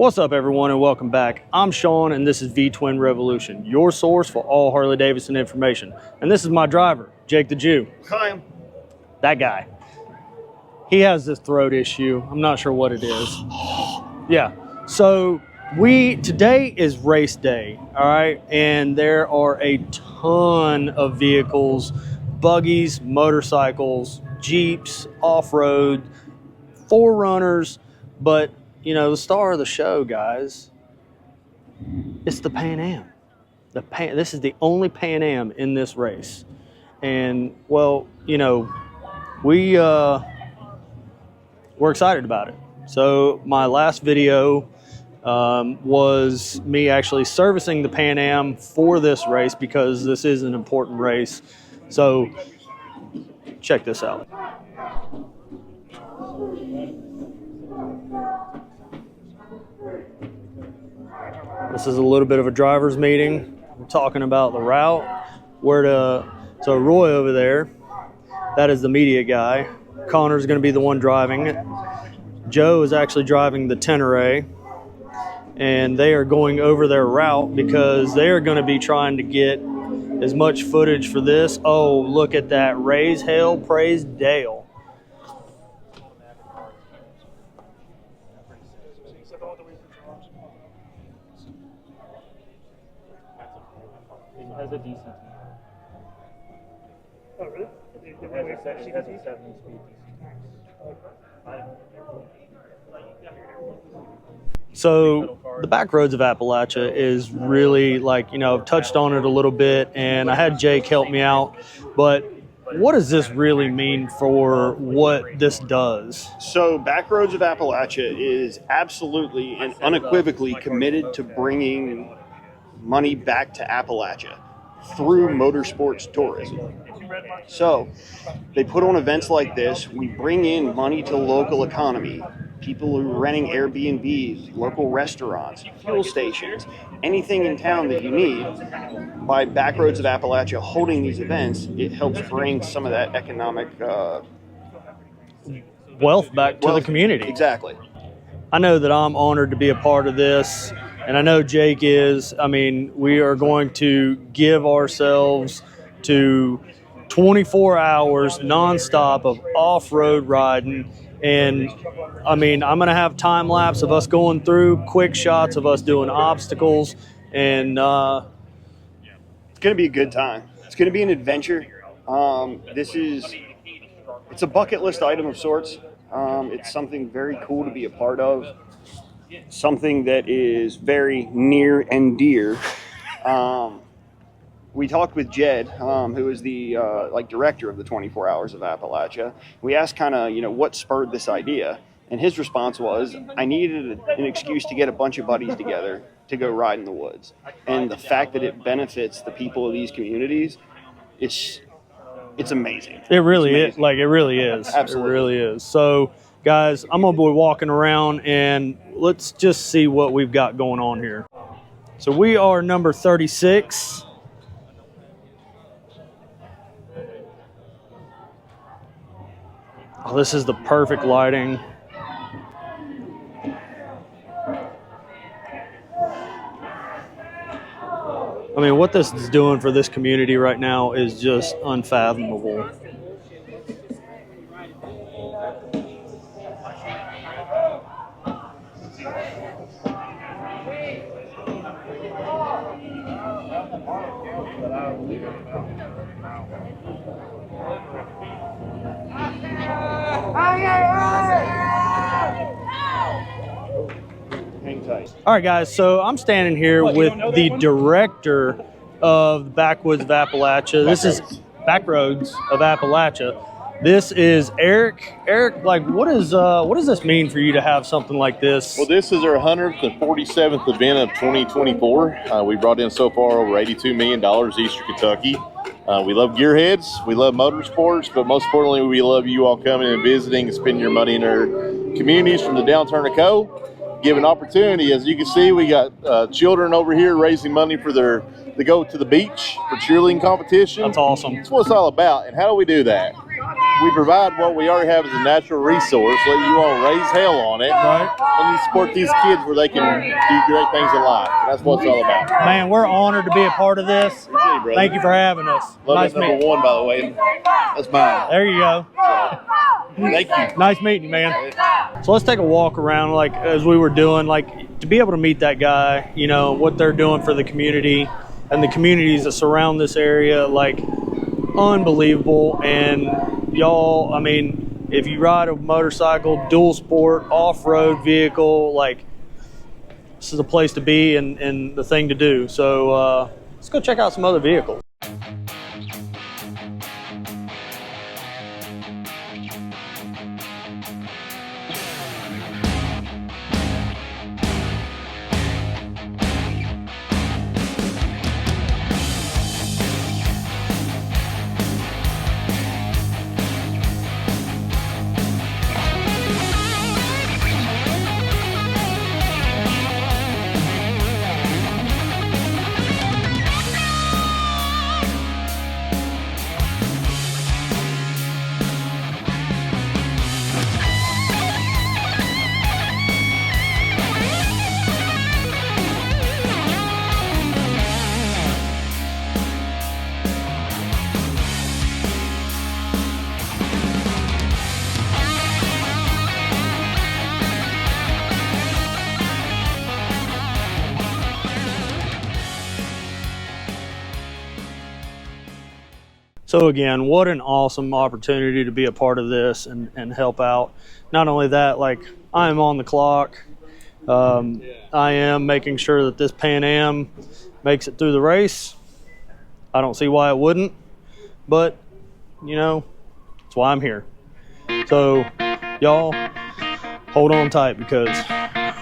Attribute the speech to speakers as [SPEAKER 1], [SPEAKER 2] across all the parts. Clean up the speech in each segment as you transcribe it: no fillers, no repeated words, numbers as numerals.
[SPEAKER 1] What's up, everyone, and welcome back. I'm Sean, and this is V-Twin Revolution, your source for all Harley-Davidson information. And this is my driver, Jake the Jew.
[SPEAKER 2] Hi.
[SPEAKER 1] That guy. He has this throat issue. I'm not sure what it is. Yeah. So today is race day, all right? And there are a ton of vehicles, buggies, motorcycles, Jeeps, off-road, 4Runners, but you know, the star of the show, guys, it's the Pan Am. This is the only Pan Am in this race. And, well, you know, we're excited about it. So my last video was me actually servicing the Pan Am for this race because this is an important race. So check this out. This is a little bit of a driver's meeting. We're talking about the route, so Roy over there, that is the media guy. Connor's going to be the one driving it. Joe is actually driving the Tenere, and they are going over their route because they are going to be trying to get as much footage for this. Oh, look at that. Raise hell, praise Dale.
[SPEAKER 3] Has a decent. Oh, really? She has a 70 speed.
[SPEAKER 1] So the BackRoads of Appalachia is really, like, you know, I've touched on it a little bit, and I had Jake help me out, but what does this really mean for what this does?
[SPEAKER 2] So BackRoads of Appalachia is absolutely and unequivocally committed to bringing money back to Appalachia through motorsports tourism. So they put on events like this. We bring in money to the local economy, people who are renting Airbnbs, local restaurants, fuel stations, anything in town that you need. By BackRoads of Appalachia holding these events, it helps bring some of that economic
[SPEAKER 1] wealth back to the community.
[SPEAKER 2] Exactly.
[SPEAKER 1] I know that I'm honored to be a part of this, and I know Jake is. I mean, we are going to give ourselves to 24 hours nonstop of off-road riding. And I mean, I'm going to have time lapse of us going through, quick shots of us doing obstacles, and
[SPEAKER 2] it's going to be a good time. It's going to be an adventure. It's a bucket list item of sorts. It's something very cool to be a part of. Something that is very near and dear. We talked with Jed, who is the director of the 24 Hours of Appalachia. We asked kind of, you know, what spurred this idea, and his response was, I needed an excuse to get a bunch of buddies together to go ride in the woods. And the fact that it benefits the people of these communities, it's amazing.
[SPEAKER 1] It really is. Like, it really is.
[SPEAKER 2] Absolutely.
[SPEAKER 1] It really is. So, guys, I'm going to be walking around, and let's just see what we've got going on here. So we are number 36. Oh, this is the perfect lighting. I mean, what this is doing for this community right now is just unfathomable.
[SPEAKER 2] Hang tight.
[SPEAKER 1] All right, guys, so I'm standing here with the director of the BackRoads of Appalachia. This is BackRoads of Appalachia. This is Eric. Eric, like, what does this mean for you to have something like this?
[SPEAKER 4] Well, this is our 147th event of 2024. We brought in so far over $82 million Eastern Kentucky. We love gearheads, we love motorsports, but most importantly, we love you all coming and visiting and spending your money in our communities from the downturn of Co. Give an opportunity. As you can see, we got children over here raising money for to go to the beach for cheerleading competition.
[SPEAKER 1] That's awesome.
[SPEAKER 4] That's what it's all about. And how do we do that? we provide what we already have as a natural resource, let you all raise hell on it,
[SPEAKER 1] Right.
[SPEAKER 4] and you support these kids where they can do great things in life. That's what it's all about.
[SPEAKER 1] Man, we're honored to be a part of this.
[SPEAKER 4] Appreciate it, brother.
[SPEAKER 1] Thank you for having us.
[SPEAKER 4] Love
[SPEAKER 1] Nice
[SPEAKER 4] that number
[SPEAKER 1] meeting.
[SPEAKER 4] 1, by the way. That's mine.
[SPEAKER 1] There you go.
[SPEAKER 4] Thank you.
[SPEAKER 1] Nice meeting you, man. So let's take a walk around, like as we were doing, like to be able to meet that guy, you know, what they're doing for the community and the communities that surround this area, like unbelievable. And y'all, I mean, if you ride a motorcycle, dual sport, off-road vehicle, like this is a place to be and the thing to do. So let's go check out some other vehicles. So again, what an awesome opportunity to be a part of this and help out. Not only that, like I am on the clock. I am making sure that this Pan Am makes it through the race. I don't see why it wouldn't, but you know, that's why I'm here. So y'all hold on tight because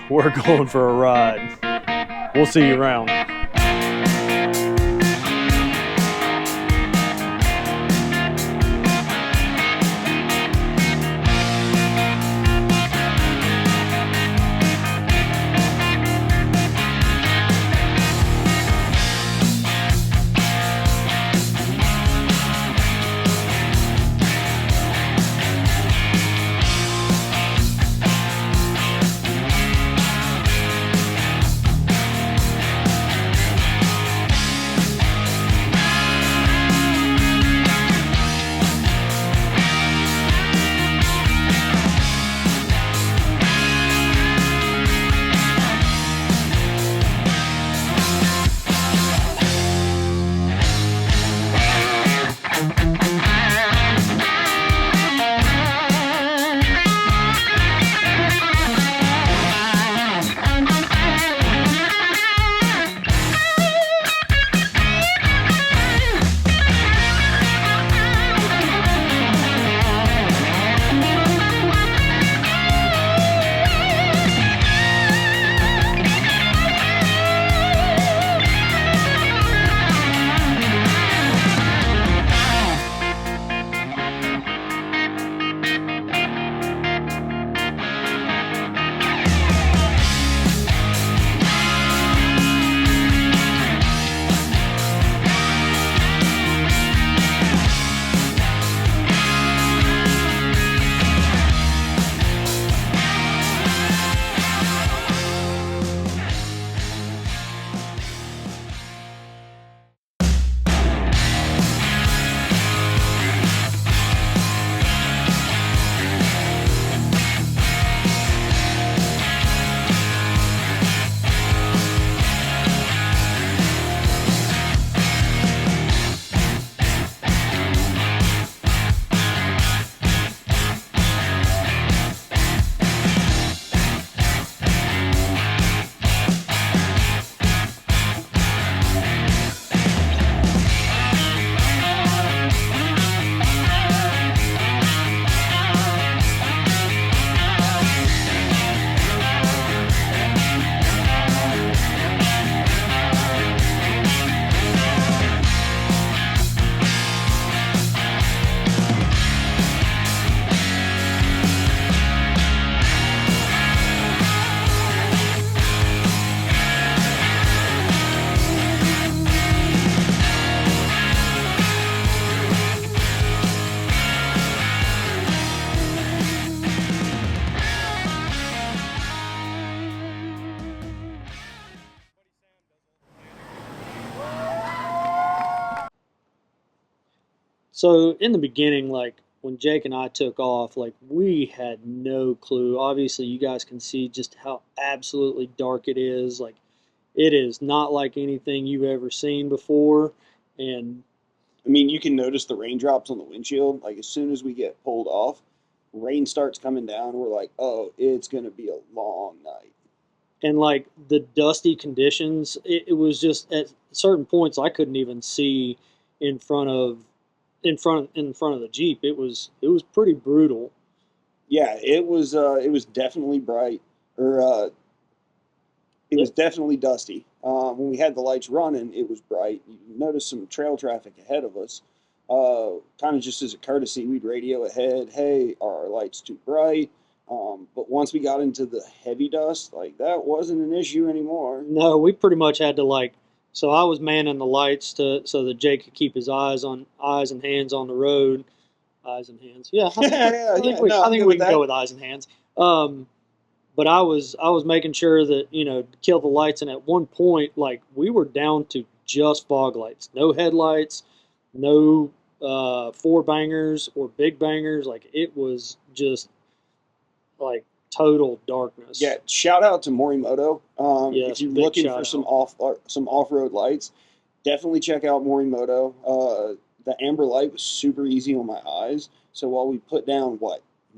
[SPEAKER 1] we're going for a ride. We'll see you around. So in the beginning, like when Jake and I took off, like we had no clue. Obviously, you guys can see just how absolutely dark it is. Like it is not like anything you've ever seen before. And
[SPEAKER 2] I mean, you can notice the raindrops on the windshield. Like as soon as we get pulled off, rain starts coming down. We're like, oh, it's going to be a long night.
[SPEAKER 1] And like the dusty conditions, it was just at certain points I couldn't even see in front of the Jeep. It was pretty brutal.
[SPEAKER 2] Yeah, it was definitely bright, or it was definitely dusty. When we had the lights running, it was bright. You noticed some trail traffic ahead of us. Kind of just as a courtesy, we'd radio ahead, hey, are our lights too bright? But once we got into the heavy dust, like that wasn't an issue anymore.
[SPEAKER 1] No, we pretty much had to like. So I was manning the lights so that Jake could keep his eyes and hands on the road. Eyes and hands, yeah. I think we can go with eyes and hands. But I was making sure that to kill the lights, and at one point, like we were down to just fog lights, no headlights, no four bangers or big bangers. Like it was just like total darkness.
[SPEAKER 2] Yeah, shout out to Morimoto.
[SPEAKER 1] Yes,
[SPEAKER 2] if you're
[SPEAKER 1] big
[SPEAKER 2] looking
[SPEAKER 1] shout
[SPEAKER 2] for some
[SPEAKER 1] out.
[SPEAKER 2] off-road lights, definitely check out Morimoto. The amber light was super easy on my eyes. So while we put down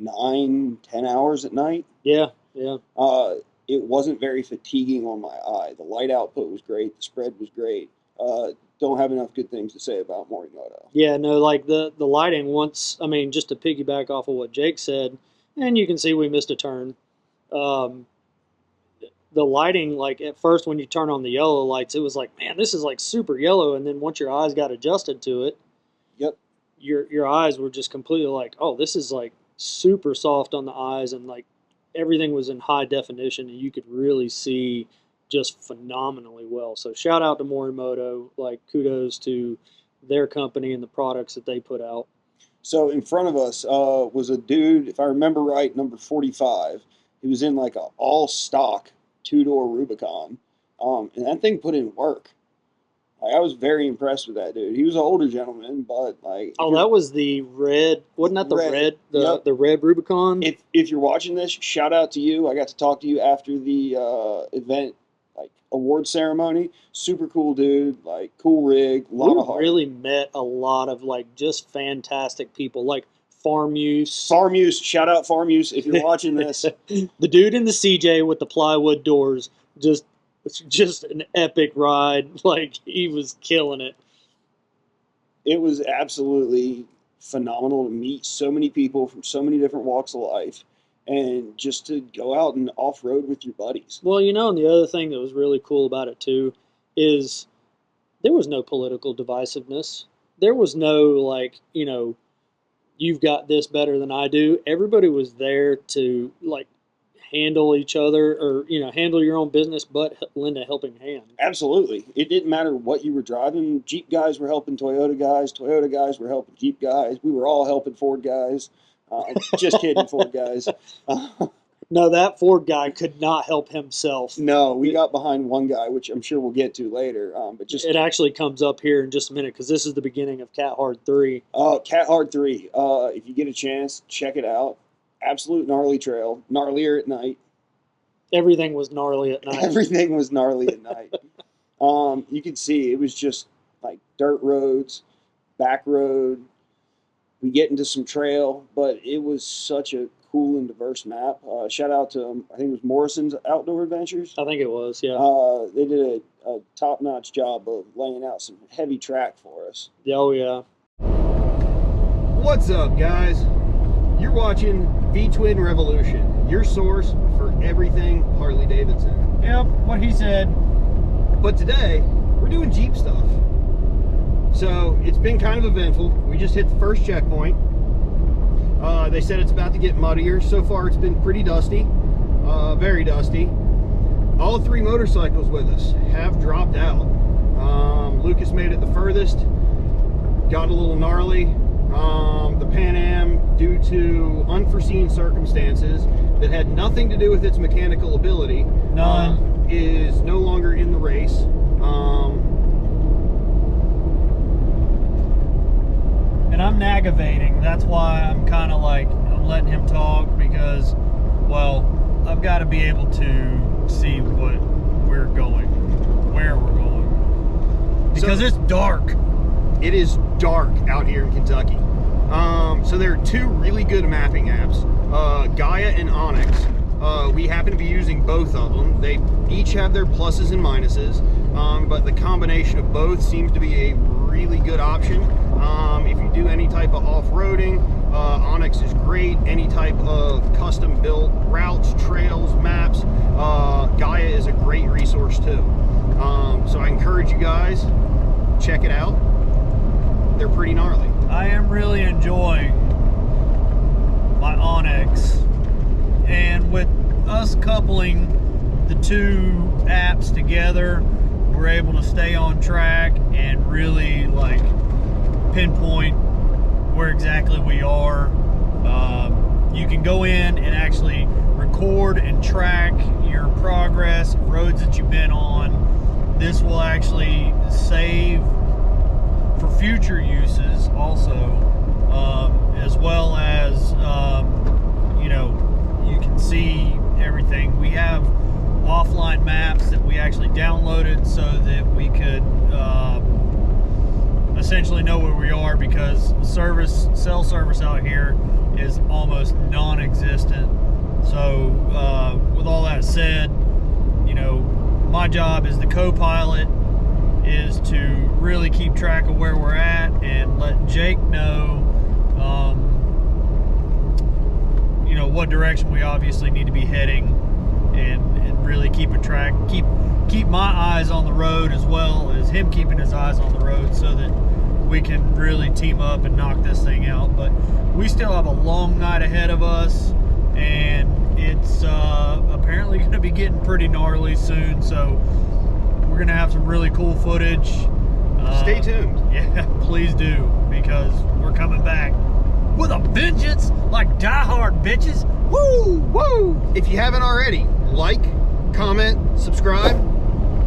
[SPEAKER 2] 9-10 hours at night,
[SPEAKER 1] Yeah.
[SPEAKER 2] it wasn't very fatiguing on my eye. The light output was great. The spread was great. Don't have enough good things to say about Morimoto.
[SPEAKER 1] Yeah, no, like the lighting just to piggyback off of what Jake said, and you can see we missed a turn. The lighting, like at first when you turn on the yellow lights, it was like, man, this is like super yellow. And then once your eyes got adjusted to it,
[SPEAKER 2] Yep.
[SPEAKER 1] Your eyes were just completely like, oh, this is like super soft on the eyes, and like everything was in high definition, and you could really see just phenomenally well. So shout out to Morimoto, like kudos to their company and the products that they put out.
[SPEAKER 2] So in front of us was a dude, if I remember right, number 45. He was in like an all-stock two-door Rubicon, and that thing put in work. Like, I was very impressed with that dude. He was an older gentleman, but like...
[SPEAKER 1] Oh, that was the red... Wasn't that the red? The red Rubicon?
[SPEAKER 2] If you're watching this, shout out to you. I got to talk to you after the event, like, award ceremony. Super cool dude, like, cool rig, a lot of heart.
[SPEAKER 1] We really met a lot of, like, just fantastic people, like Farm Use.
[SPEAKER 2] Farm Use, shout out Farm Use if you're watching this.
[SPEAKER 1] The dude in the CJ with the plywood doors, just an epic ride. Like, he was killing it.
[SPEAKER 2] It was absolutely phenomenal to meet so many people from so many different walks of life, and just to go out and off-road with your buddies.
[SPEAKER 1] Well, and the other thing that was really cool about it too is there was no political divisiveness. There was no like, you've got this better than I do. Everybody was there to like handle each other, or handle your own business, but lend a helping hand.
[SPEAKER 2] Absolutely. It didn't matter what you were driving. Jeep guys were helping Toyota guys were helping Jeep guys, we were all helping Ford guys. Just kidding, Ford guys.
[SPEAKER 1] No, that Ford guy could not help himself.
[SPEAKER 2] No, we got behind one guy, which I'm sure we'll get to later. But it
[SPEAKER 1] actually comes up here in just a minute, because this is the beginning of Cat Hard 3.
[SPEAKER 2] Cat Hard 3. If you get a chance, check it out. Absolute gnarly trail. Gnarlier at night.
[SPEAKER 1] Everything was gnarly at night.
[SPEAKER 2] Everything was gnarly at night. You could see it was just like dirt roads, back road. We get into some trail, but it was such a cool and diverse map. Shout out to, I think it was Morrison's Outdoor Adventures.
[SPEAKER 1] I think it was, yeah.
[SPEAKER 2] They did a top-notch job of laying out some heavy track for us.
[SPEAKER 1] Oh, yeah.
[SPEAKER 2] What's up, guys? You're watching V-Twin Revolution, your source for everything Harley-Davidson.
[SPEAKER 1] Yep, what he said.
[SPEAKER 2] But today, we're doing Jeep stuff. So, it's been kind of eventful. We just hit the first checkpoint. They said it's about to get muddier. So far, it's been pretty dusty, very dusty. All three motorcycles with us have dropped out. Lucas made it the furthest, got a little gnarly. The Pan Am, due to unforeseen circumstances that had nothing to do with its mechanical ability, is no longer in the race.
[SPEAKER 1] And I'm aggravating. That's why I'm kind of like, I'm letting him talk because, well, I've got to be able to see where we're going. Because it's dark.
[SPEAKER 2] It is dark out here in Kentucky. So there are two really good mapping apps, Gaia and Onyx. We happen to be using both of them. They each have their pluses and minuses, but the combination of both seems to be a really good option. If you do any type of off-roading, Onyx is great. Any type of custom-built routes, trails, maps, Gaia is a great resource too. So I encourage you guys, check it out. They're pretty gnarly.
[SPEAKER 1] I am really enjoying my Onyx, and with us coupling the two apps together, we're able to stay on track and really like pinpoint where exactly we are. You can go in and actually record and track your progress, roads that you've been on. This will actually save for future uses also, as well as you know, you can see everything. We have offline maps that we actually downloaded so that we could essentially know where we are, because cell service out here is almost non-existent. So with all that said, you know, my job as the co-pilot is to really keep track of where we're at and let Jake know, you know, what direction we obviously need to be heading, and really keep a track, keep my eyes on the road as well as him keeping his eyes on the road, so that we can really team up and knock this thing out. But we still have a long night ahead of us, and it's apparently going to be getting pretty gnarly soon, so we're going to have some really cool footage.
[SPEAKER 2] Stay tuned.
[SPEAKER 1] Yeah, please do, because we're coming back with a vengeance, like die-hard bitches. Woo! Woo!
[SPEAKER 2] If you haven't already, like, comment, subscribe,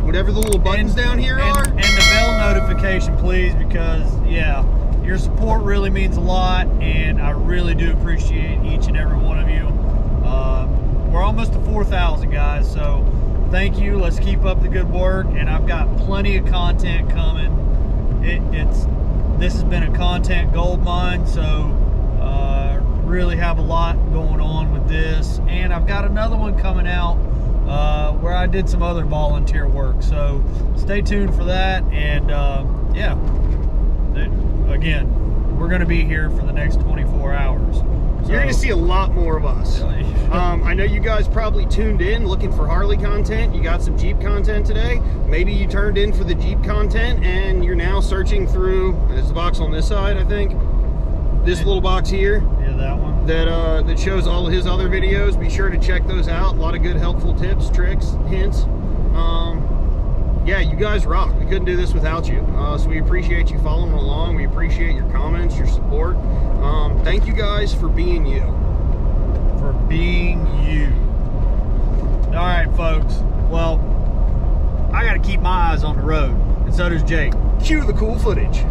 [SPEAKER 2] whatever the little buttons down here are.
[SPEAKER 1] And the bell notification, please, because, yeah, your support really means a lot, and I really do appreciate each and every one of you. We're almost to 4,000, guys, so thank you. Let's keep up the good work, and I've got plenty of content coming. This has been a content gold mine, so really have a lot going on with this, and I've got another one coming out where I did some other volunteer work, so stay tuned for that. And yeah, again, we're going to be here for the next 24 hours. So
[SPEAKER 2] you're going to see a lot more of us. I know you guys probably tuned in looking for Harley content. You got some Jeep content today. Maybe you turned in for the Jeep content and you're now searching through, there's the box on this side, I think. This little box here.
[SPEAKER 1] Yeah, that one.
[SPEAKER 2] That shows all of his other videos. Be sure to check those out. A lot of good helpful tips, tricks, hints. Yeah, you guys rock. We couldn't do this without you. So we appreciate you following along. We appreciate your comments, your support. Thank you guys for being you.
[SPEAKER 1] For being you. All right, folks. Well, I got to keep my eyes on the road, and so does Jake.
[SPEAKER 2] Cue the cool footage.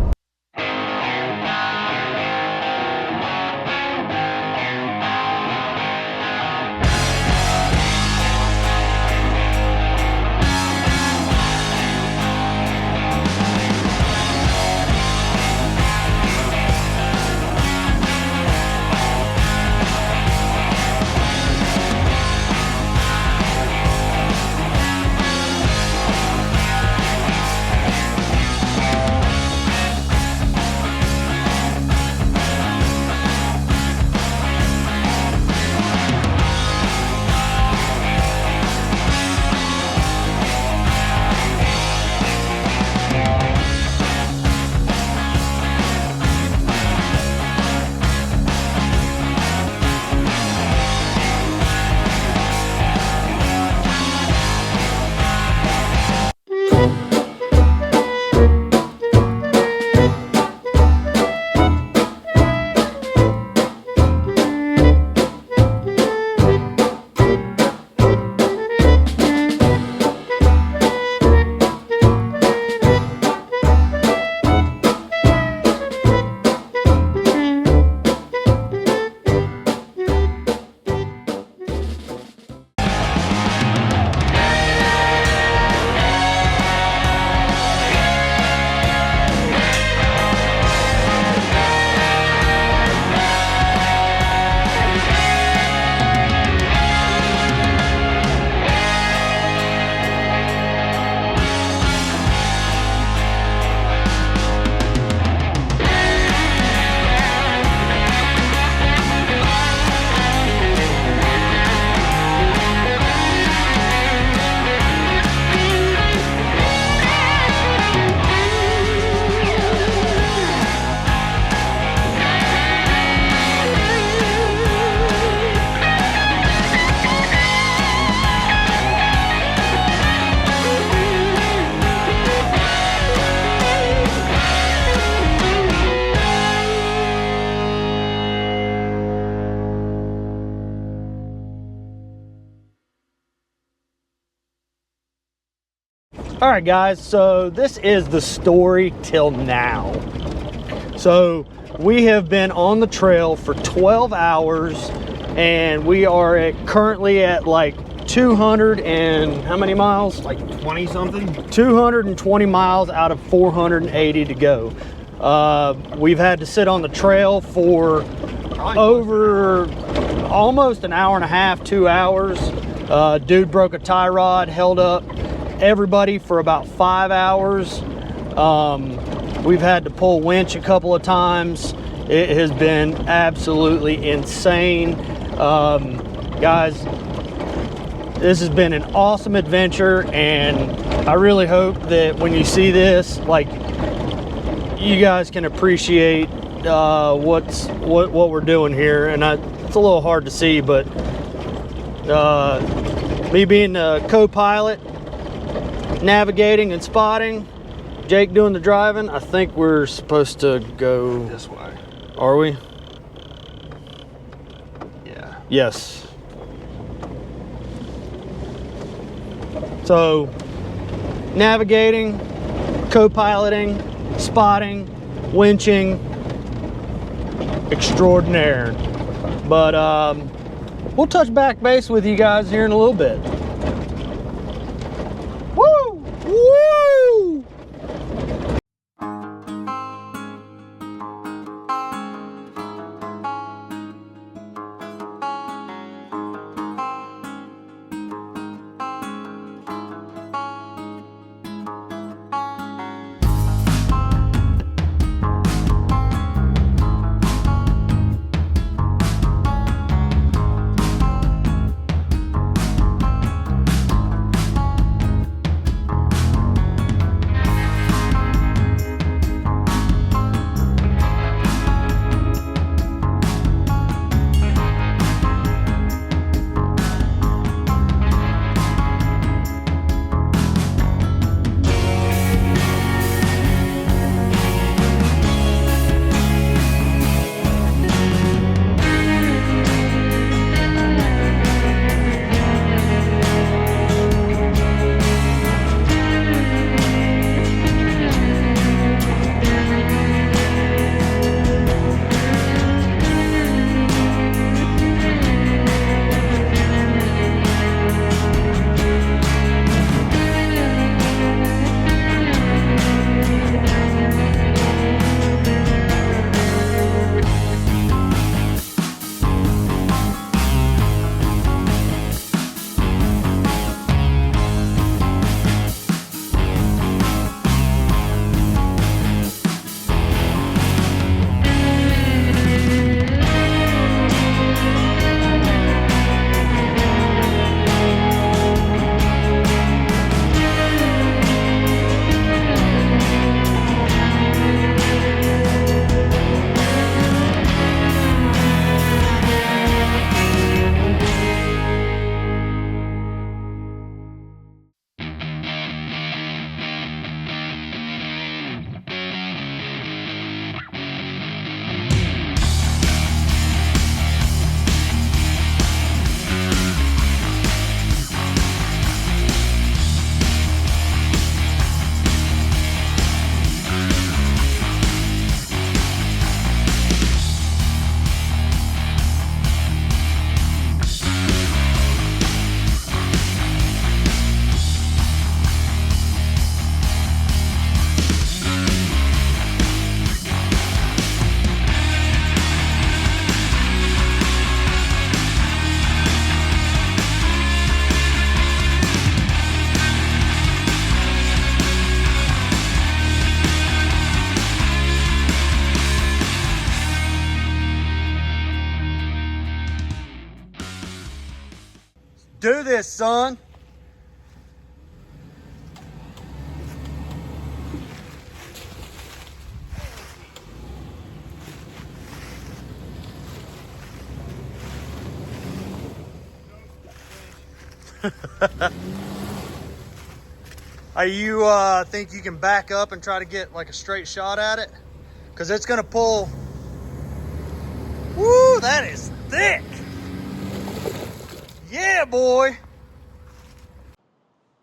[SPEAKER 1] All right, guys, so this is the story till now. So we have been on the trail for 12 hours and we are currently at like 200 and how many miles?
[SPEAKER 2] Like 20 something?
[SPEAKER 1] 220 miles out of 480 to go. We've had to sit on the trail for over almost an hour and a half, 2 hours. Dude broke a tie rod, held up everybody for about 5 hours. We've had to pull winch a couple of times. It has been absolutely insane. Guys, this has been an awesome adventure, and I really hope that when you see this, like, you guys can appreciate what we're doing here. And it's a little hard to see, but me being the co-pilot, navigating and spotting, Jake doing the driving, I think we're supposed to go
[SPEAKER 2] This way.
[SPEAKER 1] Are we?
[SPEAKER 2] Yeah.
[SPEAKER 1] Yes. So, navigating, co-piloting, spotting, winching, extraordinaire. But we'll touch back base with you guys here in a little bit. Woo! Woo! Do this, son. You think you can back up and try to get like a straight shot at it? Because it's gonna pull. Woo, that is thick. Yeah, boy.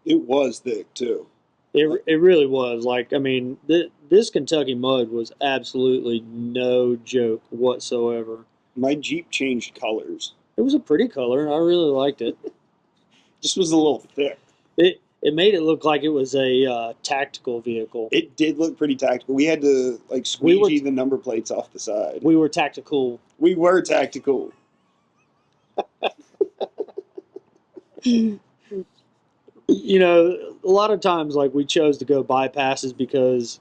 [SPEAKER 5] It was thick too.
[SPEAKER 1] It really was. Like, I mean, this Kentucky mud was absolutely no joke whatsoever.
[SPEAKER 2] My Jeep changed colors.
[SPEAKER 1] It was a pretty color. I really liked it.
[SPEAKER 2] Just was a little thick.
[SPEAKER 1] It made it look like it was a tactical vehicle.
[SPEAKER 2] It did look pretty tactical. We had to like squeegee the number plates off the side.
[SPEAKER 1] We were tactical.
[SPEAKER 2] We were tactical.
[SPEAKER 1] You know, a lot of times, like, we chose to go bypasses because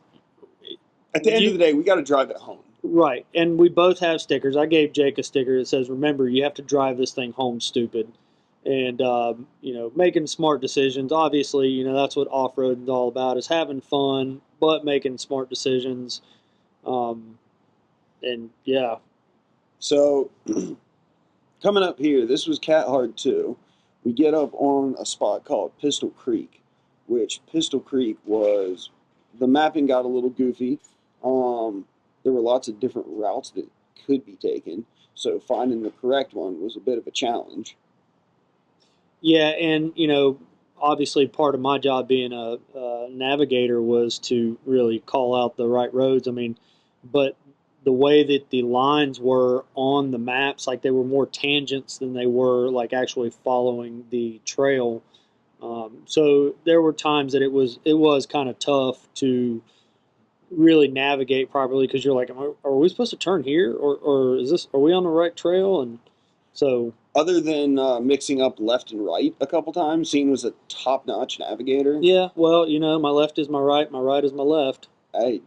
[SPEAKER 2] At the end of the day, we got to drive it home.
[SPEAKER 1] right, and we both have stickers. I gave Jake a sticker that says, "Remember, you have to drive this thing home, stupid." And you know, making smart decisions. Obviously, you know, that's what off-road is all about: is having fun, but making smart decisions. And yeah,
[SPEAKER 2] So, coming up here, this was Cat Hard 2. We get up on a spot called Pistol Creek, which Pistol Creek was, the mapping got a little goofy. There were lots of different routes that could be taken, so finding the correct one was a bit of a challenge.
[SPEAKER 1] yeah, and you know, obviously, part of my job being a navigator was to really call out the right roads. I mean, but the way that the lines were on the maps, like they were more tangents than they were like actually following the trail. So there were times that it was kind of tough to really navigate properly because you're like, are we supposed to turn here, or are we on the right trail? And so
[SPEAKER 2] Other than mixing up left and right a couple times, Scene was a top-notch navigator.
[SPEAKER 1] yeah, well, you know, my left is my right is my left.
[SPEAKER 2] Hey,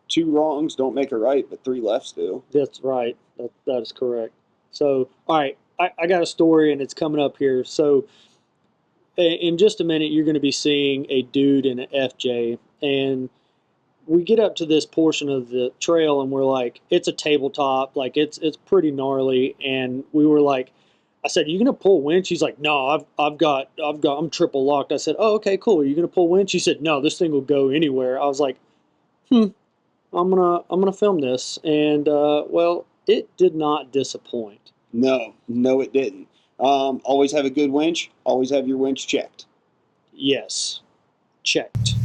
[SPEAKER 2] two wrongs don't make a right, but three lefts do.
[SPEAKER 1] That's right. That is correct. So, all right, I got a story and it's coming up here. So, in just a minute, you're going to be seeing a dude in an FJ, and we get up to this portion of the trail, and we're like, it's a tabletop, like it's pretty gnarly, and we were like, I said, "You gonna pull winch?" He's like, "No, I'm triple locked." I said, "Oh, okay, cool. Are you gonna pull winch?" He said, "No, this thing will go anywhere." I was like, I'm gonna film this, and well, it did not disappoint.
[SPEAKER 2] No, it didn't. Always have a good winch. Always have your winch checked.
[SPEAKER 1] Yes, checked.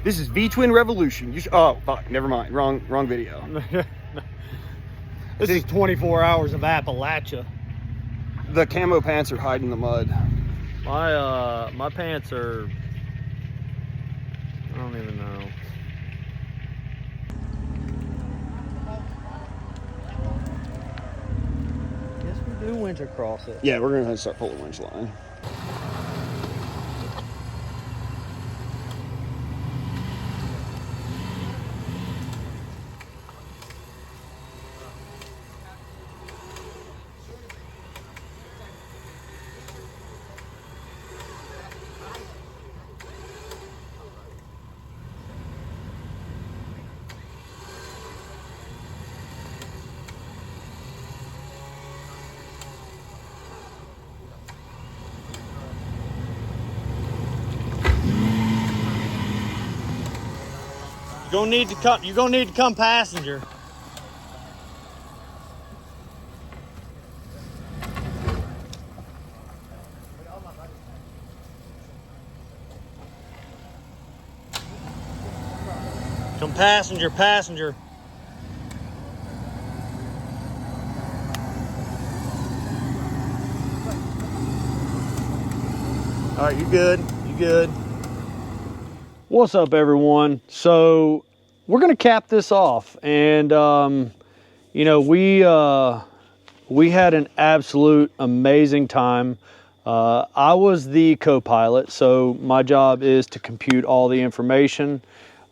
[SPEAKER 2] This is V-Twin Revolution. Oh, fuck, never mind. Wrong video.
[SPEAKER 1] This is 24 hours of Appalachia.
[SPEAKER 2] The camo pants are hiding the mud.
[SPEAKER 1] My pants are, I don't even know. Yes, we do winch across it.
[SPEAKER 2] Yeah, we're gonna start pulling winch line.
[SPEAKER 1] You're gonna need to come passenger. Come passenger. All right, you good. What's up, everyone? So we're gonna cap this off, and you know, we had an absolute amazing time. I was the co-pilot, so my job is to compute all the information.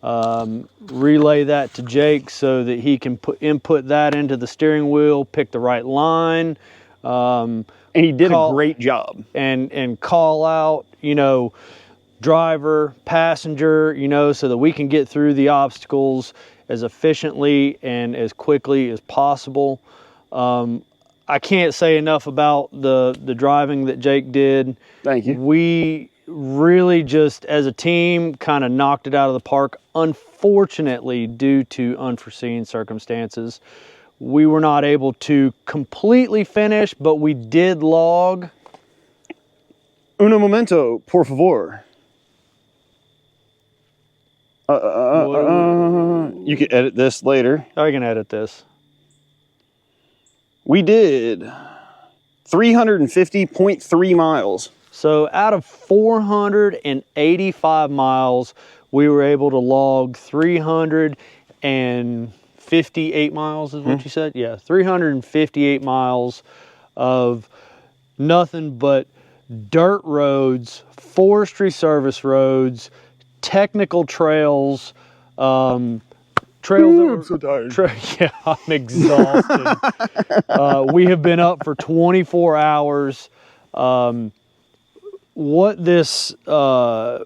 [SPEAKER 1] relay that to Jake so that he can input that into the steering wheel, pick the right line.
[SPEAKER 2] And he did a great job.
[SPEAKER 1] And call out, you know, driver, passenger, you know, so that we can get through the obstacles as efficiently and as quickly as possible. I can't say enough about the driving that Jake did.
[SPEAKER 2] Thank you.
[SPEAKER 1] We really just, as a team, kind of knocked it out of the park. Unfortunately, due to unforeseen circumstances, we were not able to completely finish, but we did log.
[SPEAKER 2] Uno momento, por favor. You can edit this later.
[SPEAKER 1] I can edit this.
[SPEAKER 2] We did 350.3 miles.
[SPEAKER 1] So out of 485 miles, we were able to log 358 miles is what you said? Yeah, 358 miles of nothing but dirt roads, forestry service roads, technical trails, trails that
[SPEAKER 2] I'm so tired.
[SPEAKER 1] yeah, I'm exhausted. We have been up for 24 hours. What this, you know,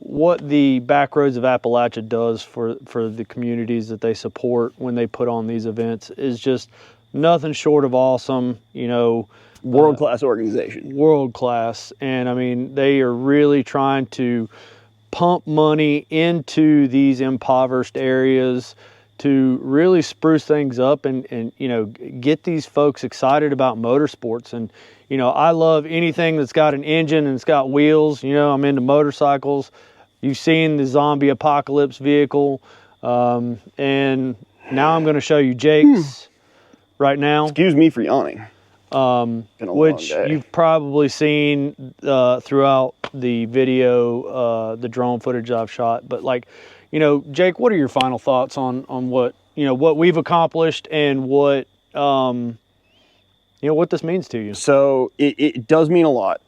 [SPEAKER 1] what the BackRoads of Appalachia does for the communities that they support when they put on these events is just nothing short of awesome, you know.
[SPEAKER 2] World-class organization.
[SPEAKER 1] World-class. And I mean, they are really trying to pump money into these impoverished areas to really spruce things up and you know, get these folks excited about motorsports. And you know, I love anything that's got an engine and it's got wheels. You know, I'm into motorcycles. You've seen the zombie apocalypse vehicle, and now I'm going to show you Jake's right now.
[SPEAKER 2] Excuse me for yawning.
[SPEAKER 1] Which you've probably seen throughout the video, the drone footage I've shot. But like, you know, Jake, what are your final thoughts on what, you know, what we've accomplished and what, you know, what this means to you?
[SPEAKER 2] So it does mean a lot.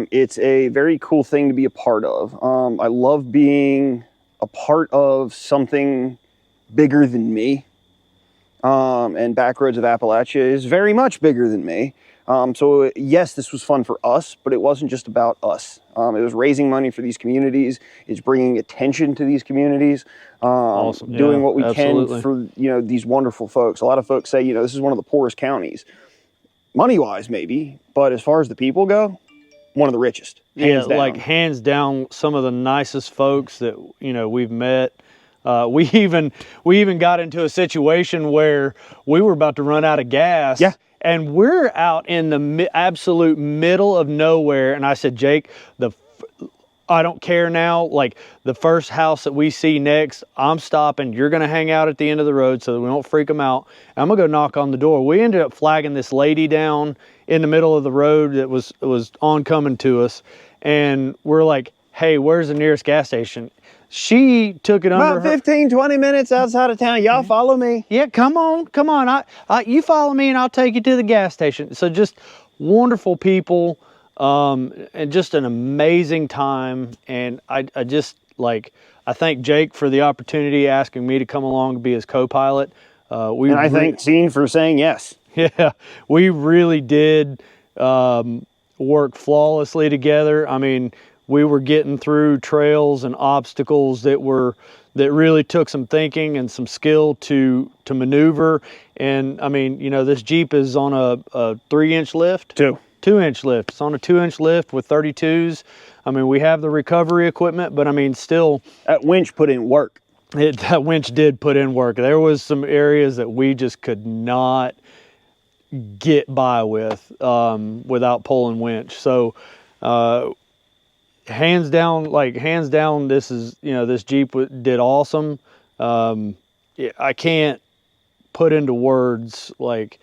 [SPEAKER 2] It's a very cool thing to be a part of. I love being a part of something bigger than me. And BackRoads of Appalachia is very much bigger than me. So yes, this was fun for us, but it wasn't just about us. It was raising money for these communities. It's bringing attention to these communities.
[SPEAKER 1] Awesome.
[SPEAKER 2] Doing
[SPEAKER 1] Yeah,
[SPEAKER 2] what we
[SPEAKER 1] absolutely.
[SPEAKER 2] can for, you know, these wonderful folks. A lot of folks say, you know, this is one of the poorest counties. Money-wise, maybe, but as far as the people go, one of the richest. Hands down.
[SPEAKER 1] Like hands down, some of the nicest folks that, you know, we've met. We even got into a situation where we were about to run out of gas.
[SPEAKER 2] Yeah.
[SPEAKER 1] And we're out in the absolute middle of nowhere. And I said, Jake, I don't care now. Like the first house that we see next, I'm stopping. You're going to hang out at the end of the road so that we don't freak them out. I'm going to go knock on the door. We ended up flagging this lady down in the middle of the road that was oncoming to us. And we're like, hey, where's the nearest gas station? She took it under
[SPEAKER 2] about 15, 20 minutes outside of town. Y'all follow me.
[SPEAKER 1] Yeah, come on. You follow me and I'll take you to the gas station. So just wonderful people, and just an amazing time. And I just like, I thank Jake for the opportunity, asking me to come along to be his co-pilot.
[SPEAKER 2] And I thank Scene for saying yes.
[SPEAKER 1] Yeah, we really did work flawlessly together. I mean, we were getting through trails and obstacles that really took some thinking and some skill to maneuver. And I mean, you know, this Jeep is on a 3-inch lift. 2-inch lift. It's on a 2-inch lift with 32s. I mean, we have the recovery equipment, but I mean, still.
[SPEAKER 2] That winch put in work.
[SPEAKER 1] That winch did put in work. There was some areas that we just could not get by with without pulling winch. So, hands down, this is, you know, this Jeep did awesome. I can't put into words like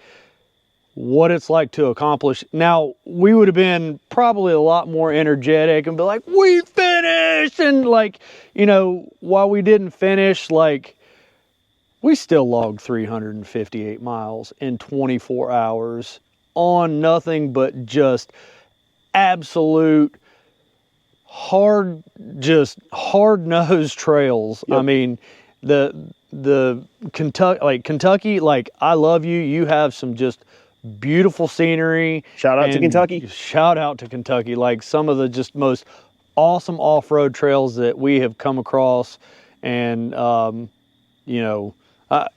[SPEAKER 1] what it's like to accomplish. Now, we would have been probably a lot more energetic and be like, we finished, and like, you know, while we didn't finish, like, we still logged 358 miles in 24 hours on nothing but just absolute just hard-nosed trails.
[SPEAKER 2] Yep.
[SPEAKER 1] I mean, the Kentucky, like, I love you. You have some just beautiful scenery.
[SPEAKER 2] Shout out to Kentucky.
[SPEAKER 1] Shout out to Kentucky. Like, some of the just most awesome off-road trails that we have come across. And, you know,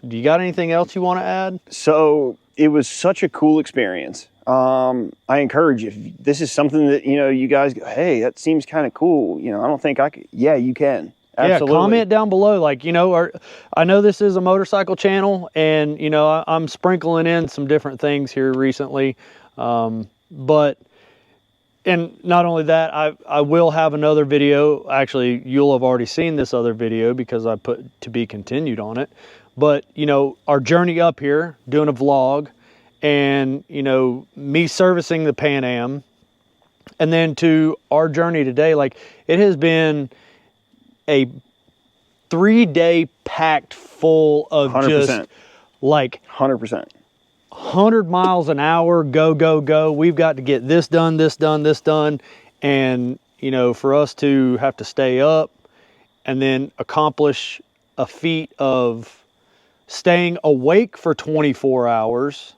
[SPEAKER 1] do you got anything else you want to add?
[SPEAKER 2] So it was such a cool experience. I encourage you, if this is something that, you know, you guys go, hey, that seems kind of cool. You know, I don't think I could. Yeah, you can. Absolutely.
[SPEAKER 1] Yeah, comment down below. Like, you know, I know this is a motorcycle channel, and, you know, I'm sprinkling in some different things here recently. But, and not only that, I will have another video. Actually, you'll have already seen this other video because I put to be continued on it. But, you know, our journey up here, doing a vlog, and, you know, me servicing the Pan Am, and then to our journey today, like, it has been a 3-day packed full of
[SPEAKER 2] 100%.
[SPEAKER 1] just like
[SPEAKER 2] 100%.
[SPEAKER 1] 100 miles an hour, go, go, go. We've got to get this done, this done, this done. And, you know, for us to have to stay up and then accomplish a feat of staying awake for 24 hours,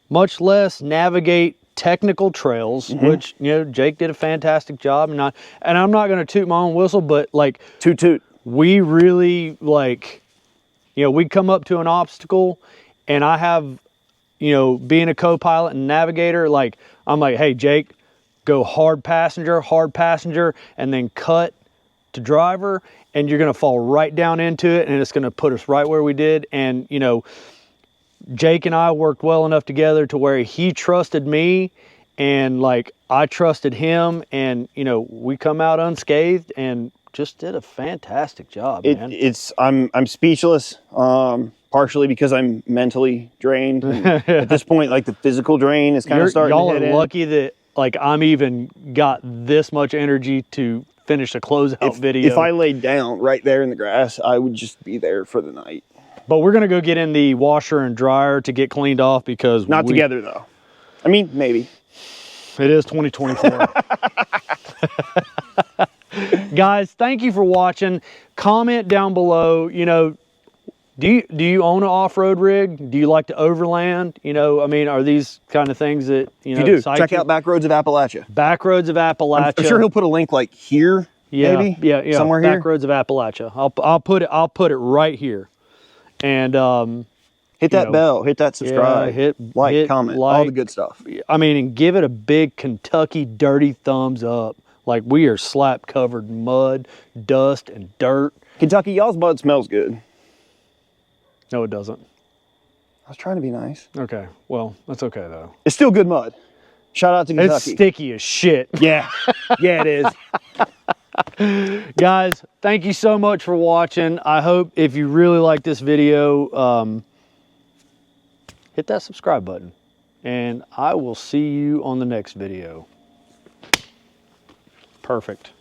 [SPEAKER 1] much less navigate technical trails, which, you know, Jake did a fantastic job. And I'm not going to toot my own whistle, but like,
[SPEAKER 2] Toot.
[SPEAKER 1] we really, like, you know, we come up to an obstacle, and I have, you know, being a co-pilot and navigator, like, I'm like, hey, Jake, go hard passenger, and then cut to driver, and you're going to fall right down into it, and it's going to put us right where we did. And, you know, Jake and I worked well enough together to where he trusted me, and like, I trusted him, and, you know, we come out unscathed and just did a fantastic job, man.
[SPEAKER 2] I'm speechless, partially because I'm mentally drained. At this point, like, the physical drain is kind of starting
[SPEAKER 1] Y'all
[SPEAKER 2] to hit
[SPEAKER 1] are
[SPEAKER 2] in.
[SPEAKER 1] lucky that, like, I'm even got this much energy to finish a closeout video.
[SPEAKER 2] If I laid down right there in the grass, I would just be there for the night.
[SPEAKER 1] But we're gonna go get in the washer and dryer to get cleaned off, because
[SPEAKER 2] Not together, though. I mean, maybe.
[SPEAKER 1] It is 2024. Guys, thank you for watching. Comment down below, you know, do you own an off-road rig? Do you like to overland? You know, I mean, are these kind of things that, you know,
[SPEAKER 2] If you do, check out BackRoads of Appalachia.
[SPEAKER 1] BackRoads of Appalachia.
[SPEAKER 2] I'm sure he'll put a link like here, maybe?
[SPEAKER 1] Yeah,
[SPEAKER 2] somewhere here.
[SPEAKER 1] BackRoads of Appalachia. I'll put it right here. And
[SPEAKER 2] hit that bell, hit that subscribe,
[SPEAKER 1] hit
[SPEAKER 2] comment, all the good stuff.
[SPEAKER 1] I mean, and give it a big Kentucky dirty thumbs up. Like, we are slap covered in mud, dust, and dirt.
[SPEAKER 2] Kentucky, y'all's mud smells good.
[SPEAKER 1] No, it doesn't.
[SPEAKER 2] I was trying to be nice.
[SPEAKER 1] Okay, well, that's okay though.
[SPEAKER 2] It's still good mud. Shout out to Kentucky.
[SPEAKER 1] It's sticky as shit.
[SPEAKER 2] Yeah, yeah, it is.
[SPEAKER 1] Guys, thank you so much for watching. I hope if you really like this video, hit that subscribe button, and I will see you on the next video. Perfect.